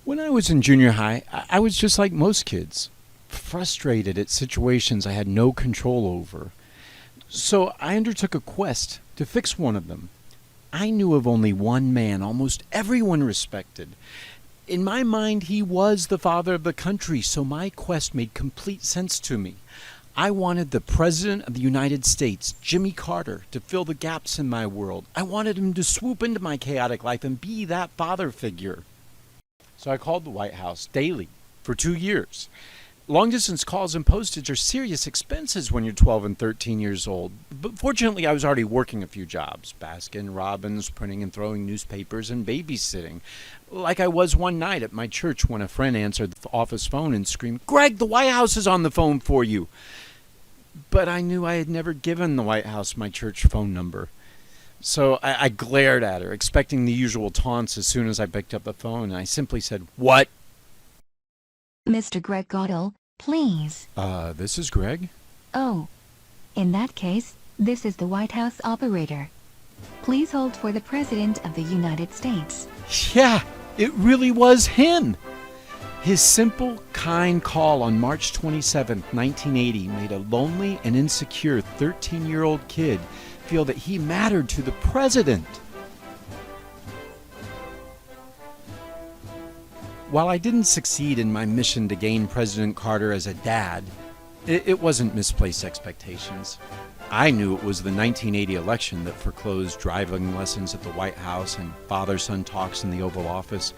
When I was in junior high, I was just like most kids, frustrated at situations I had no control over. So I undertook a quest to fix one of them. I knew of only one man almost everyone respected. In my mind, he was the father of the country, so my quest made complete sense to me. I wanted the President of the United States, Jimmy Carter, to fill the gaps in my world. I wanted him to swoop into my chaotic life and be that father figure. So I called the White House daily for 2 years. Long-distance calls and postage are serious expenses when you're 12 and 13 years old. But fortunately, I was already working a few jobs, Baskin Robbins, printing and throwing newspapers, and babysitting. Like I was one night at my church when a friend answered the office phone and screamed, "Greg, the White House is on the phone for you." But I knew I had never given the White House my church phone number. So I glared at her, expecting the usual taunts as soon as I picked up the phone, and I simply said, "What?" Mr. Greg Gottel, please. This is Greg. Oh. In that case, this is the White House operator. Please hold for the President of the United States. Yeah, it really was him. His simple, kind call on March 27, 1980 made a lonely and insecure 13-year-old kid feel that he mattered to the president. While I didn't succeed in my mission to gain President Carter as a dad, it wasn't misplaced expectations. I knew it was the 1980 election that foreclosed driving lessons at the White House and father-son talks in the Oval Office.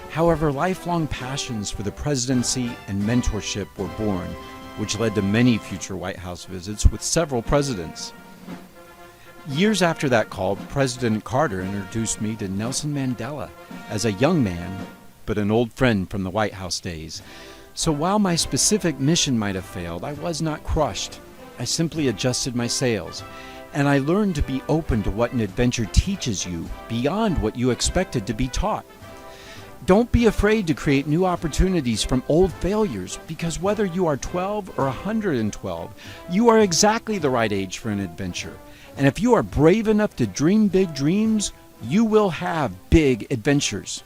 However, lifelong passions for the presidency and mentorship were born, which led to many future White House visits with several presidents. Years after that call, President Carter introduced me to Nelson Mandela as a young man, but an old friend from the White House days. So while my specific mission might have failed, I was not crushed. I simply adjusted my sails, and I learned to be open to what an adventure teaches you beyond what you expected to be taught. Don't be afraid to create new opportunities from old failures, because whether you are 12 or 112, you are exactly the right age for an adventure. And if you are brave enough to dream big dreams, you will have big adventures.